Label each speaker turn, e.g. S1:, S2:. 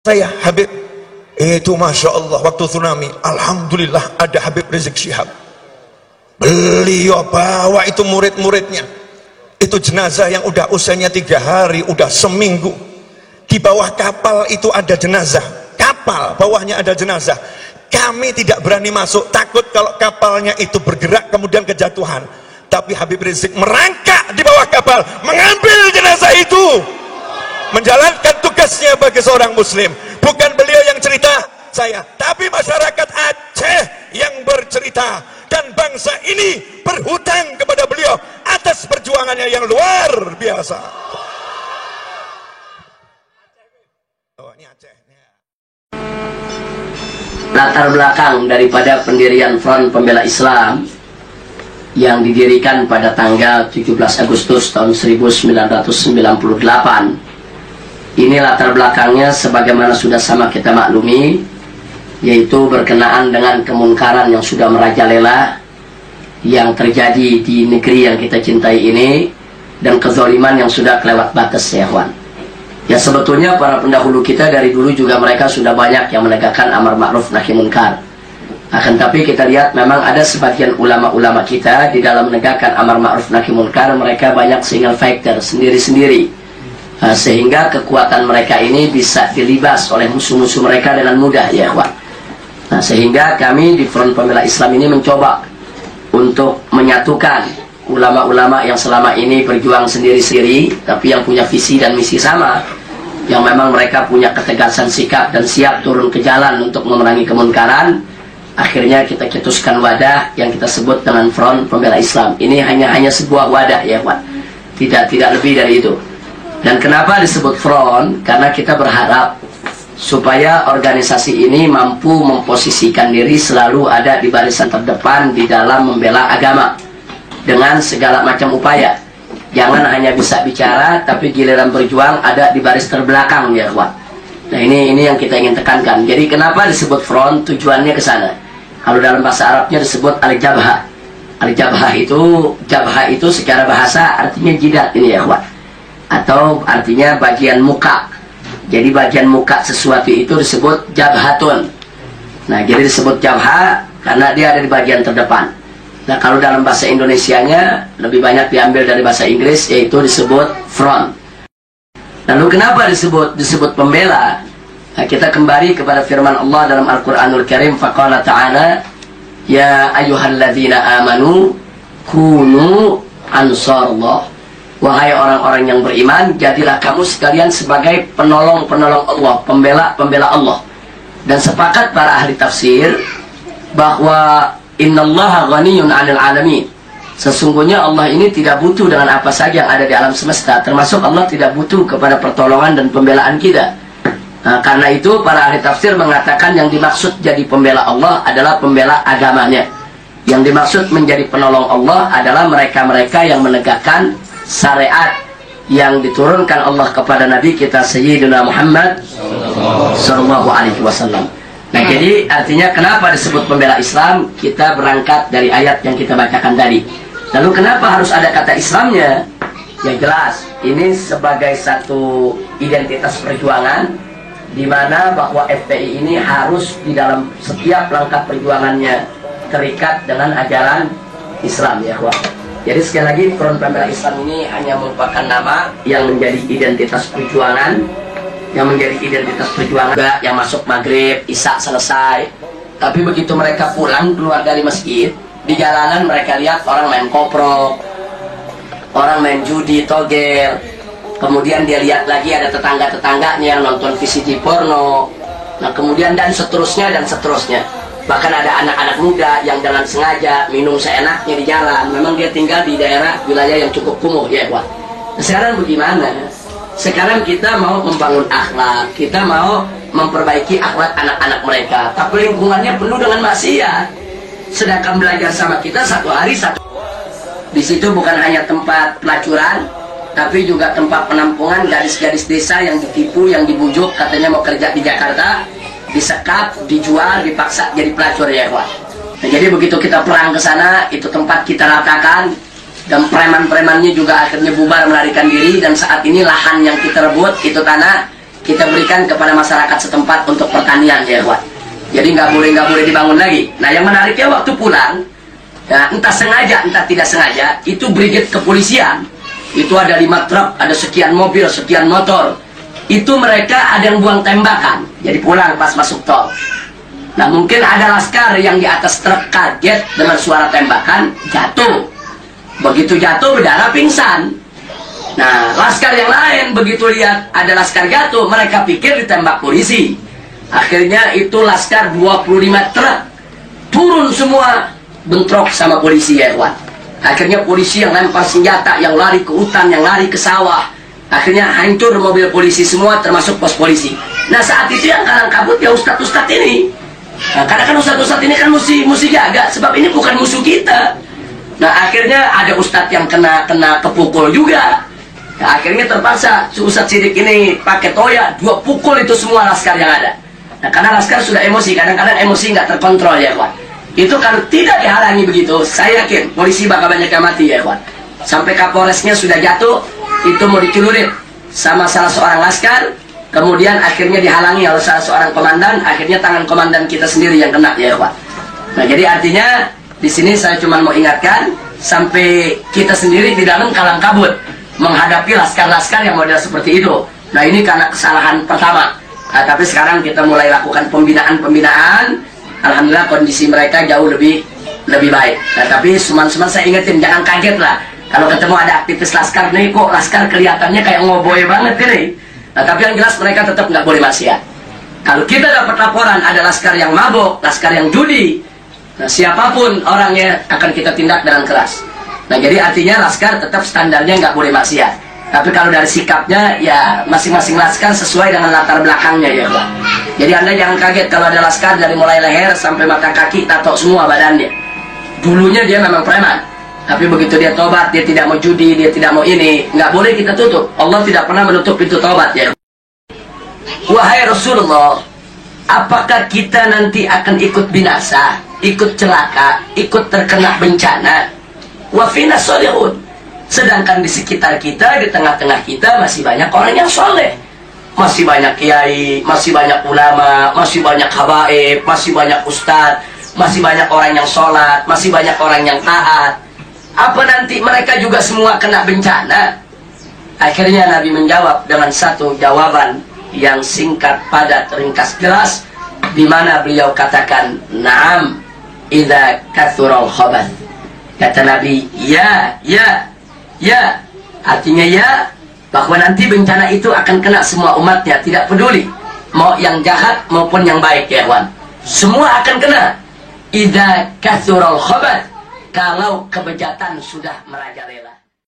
S1: saya Habib itu Masya Allah waktu tsunami, Alhamdulillah ada Habib Rizik Syihab. Beliau bawa itu murid-muridnya, itu jenazah yang udah usianya 3 hari, udah seminggu. Di bawah kapal itu ada jenazah, kapal bawahnya ada jenazah. Kami tidak berani masuk, takut kalau kapalnya itu bergerak kemudian kejatuhan. Tapi Habib Rizik merangkak di bawah kapal, mengambil jenazah itu, menjalankan tugasnya bagi seorang muslim. Bukan beliau yang cerita saya, tapi masyarakat Aceh yang bercerita, dan bangsa ini berhutang kepada beliau atas perjuangannya yang luar biasa. Oh, ini Aceh.
S2: Latar belakang daripada pendirian Front Pembela Islam yang didirikan pada tanggal 17 Agustus tahun 1998. Ini latar belakangnya sebagaimana sudah sama kita maklumi, yaitu berkenaan dengan kemunkaran yang sudah merajalela yang terjadi di negeri yang kita cintai ini, dan kezaliman yang sudah kelewat batas, ya kawan. Ya, sebetulnya para pendahulu kita dari dulu juga mereka sudah banyak yang menegakkan amar ma'ruf nahi munkar. Akan tapi kita lihat memang ada sebagian ulama-ulama kita di dalam menegakkan amar ma'ruf nahi munkar, mereka banyak single factor, sendiri-sendiri. Sehingga kekuatan mereka ini bisa dilibas oleh musuh-musuh mereka dengan mudah, ya kawan. Nah, sehingga kami di Front Pembela Islam ini mencoba untuk menyatukan ulama-ulama yang selama ini berjuang sendiri-sendiri, tapi yang punya visi dan misi sama, yang memang mereka punya ketegasan sikap dan siap turun ke jalan untuk memerangi kemunkaran. Akhirnya kita cetuskan wadah yang kita sebut dengan Front Pembela Islam. Ini hanya sebuah wadah, ya kawan, tidak lebih dari itu. Dan kenapa disebut front? Karena kita berharap supaya organisasi ini mampu memposisikan diri selalu ada di barisan terdepan di dalam membela agama dengan segala macam upaya. Jangan hanya bisa bicara, tapi giliran berjuang ada di baris terbelakang, ya kawan. Nah, ini yang kita ingin tekankan. Jadi kenapa disebut front? Tujuannya ke sana. Kalau dalam bahasa Arabnya disebut al-jabha. Al-jabha itu secara bahasa artinya jidat ini, ya kawan, atau artinya bagian muka. Jadi bagian muka sesuatu itu disebut jabhatun. Nah, jadi disebut jabha karena dia ada di bagian terdepan. Nah, kalau dalam bahasa Indonesianya lebih banyak diambil dari bahasa Inggris, yaitu disebut front. Lalu kenapa disebut pembela? Nah, kita kembali kepada firman Allah dalam Al-Quranul Karim, faqala ta'ala, ya ayyuhalladzina amanu kunu ansarullah. Wahai orang-orang yang beriman, jadilah kamu sekalian sebagai penolong-penolong Allah, pembela Allah. Dan sepakat para ahli tafsir bahwa innallaha ghaniyun 'anil 'alamin. Sesungguhnya Allah ini tidak butuh dengan apa saja yang ada di alam semesta, termasuk Allah tidak butuh kepada pertolongan dan pembelaan kita. Nah, karena itu para ahli tafsir mengatakan yang dimaksud jadi pembela Allah adalah pembela agamanya. Yang dimaksud menjadi penolong Allah adalah mereka-mereka yang menegakkan syariat yang diturunkan Allah kepada Nabi kita Sayyidina Muhammad sallallahu alaihi wasallam. Nah, jadi artinya kenapa disebut pembela Islam? Kita berangkat dari ayat yang kita bacakan tadi. Lalu kenapa harus ada kata Islamnya? Ya jelas, ini sebagai satu identitas perjuangan, di mana bahwa FPI ini harus di dalam setiap langkah perjuangannya terikat dengan ajaran Islam, ya kawan. Jadi sekali lagi, Front Pembela Islam ini hanya merupakan nama yang menjadi identitas perjuangan, yang masuk maghrib, isya selesai. Tapi begitu mereka pulang keluar dari masjid, di jalanan mereka lihat orang main koprok, orang main judi, togel. Kemudian dia lihat lagi ada tetangga-tetangganya yang nonton VCD porno. Nah, kemudian dan seterusnya. Bahkan ada anak-anak muda yang dengan sengaja minum seenaknya di jalan. Memang dia tinggal di daerah wilayah yang cukup kumuh, ya kawan. Nah, sekarang bagaimana? Sekarang kita mau membangun akhlak, kita mau memperbaiki akhlak anak-anak mereka, tapi lingkungannya penuh dengan maksiat. Sedangkan belajar sama kita satu hari satu. Di situ bukan hanya tempat pelacuran, tapi juga tempat penampungan gadis-gadis desa yang ditipu, yang dibujuk katanya mau kerja di Jakarta, disekap, dijual, dipaksa jadi pelacur, ya kawan. Nah, jadi begitu kita perang ke sana, itu tempat kita ratakan, dan preman-premannya juga akhirnya bubar melarikan diri. Dan saat ini lahan yang kita rebut itu tanah kita berikan kepada masyarakat setempat untuk pertanian ya ikhwan. Jadi nggak boleh dibangun lagi. Nah yang menariknya waktu pulang, ya, entah sengaja entah tidak sengaja, itu brigade kepolisian itu ada 5 truk, ada sekian mobil, sekian motor. Itu mereka ada yang buang tembakan. Jadi pulang pas masuk tol. Nah mungkin ada laskar yang di atas truk kaget dengan suara tembakan, jatuh. Begitu jatuh berdarah pingsan. Nah laskar yang lain begitu lihat ada laskar jatuh, mereka pikir ditembak polisi. Akhirnya itu laskar 25 truk turun semua bentrok sama polisi ya ikhwan. Akhirnya polisi yang lempar senjata, yang lari ke hutan, yang lari ke sawah. Akhirnya hancur mobil polisi semua termasuk pos polisi. Nah saat itu yang kalang kabut ya ustadz-ustadz ini. Nah, karena kan ustadz-ustadz ini kan mesti jaga, sebab ini bukan musuh kita. Nah akhirnya ada ustadz yang kena kepukul juga. Nah, akhirnya terpaksa Ustadz Sidik ini pakai toya 2 pukul itu semua laskar yang ada. Nah karena laskar sudah emosi, kadang-kadang emosi nggak terkontrol ya kawan. Itu kalau tidak dihalangi begitu, saya yakin polisi bakal banyak yang mati ya kawan. Sampai Kapolresnya sudah jatuh, itu mau dicelurit sama salah seorang laskar, kemudian akhirnya dihalangi oleh salah seorang komandan, akhirnya tangan komandan kita sendiri yang kena ya kawan. Nah jadi artinya di sini saya cuma mau ingatkan, sampai kita sendiri tidak kalang kabut menghadapi laskar-laskar yang model seperti itu. Nah ini karena kesalahan pertama. Nah, tapi sekarang kita mulai lakukan pembinaan. Alhamdulillah kondisi mereka jauh lebih baik. Nah tapi seman-seman saya ingetin, jangan kaget lah kalau ketemu ada aktivis laskar nih, kok laskar kelihatannya kayak ngoboy banget ini. Nah tapi yang jelas mereka tetap nggak boleh maksiat. Kalau kita dapat laporan ada laskar yang mabok, laskar yang judi, nah siapapun orangnya akan kita tindak dengan keras. Nah jadi artinya laskar tetap standarnya nggak boleh maksiat. Tapi kalau dari sikapnya ya masing-masing laskar sesuai dengan latar belakangnya ya Pak. Jadi Anda jangan kaget kalau ada laskar dari mulai leher sampai mata kaki tato semua badannya. Dulunya dia memang preman, tapi begitu dia tobat, dia tidak mau judi, dia tidak mau ini, nggak boleh kita tutup. Allah tidak pernah menutup pintu tobat ya. Wahai Rasulullah, apakah kita nanti akan ikut binasa, ikut celaka, ikut terkena bencana? Wafina solihun. Sedangkan di sekitar kita, di tengah-tengah kita masih banyak orang yang soleh, masih banyak kiai, masih banyak ulama, masih banyak habaib, masih banyak ustadz, masih banyak orang yang sholat, masih banyak orang yang taat. Apa nanti mereka juga semua kena bencana? Akhirnya Nabi menjawab dengan satu jawaban yang singkat, padat, ringkas, jelas, di mana beliau katakan, "Na'am, idza kathural khabath." Kata Nabi, ya, artinya ya, bahwa nanti bencana itu akan kena semua umatnya, tidak peduli mau yang jahat maupun yang baik ya kawan, semua akan kena. Idza kathural khabath, kalau kebejatan sudah merajalela.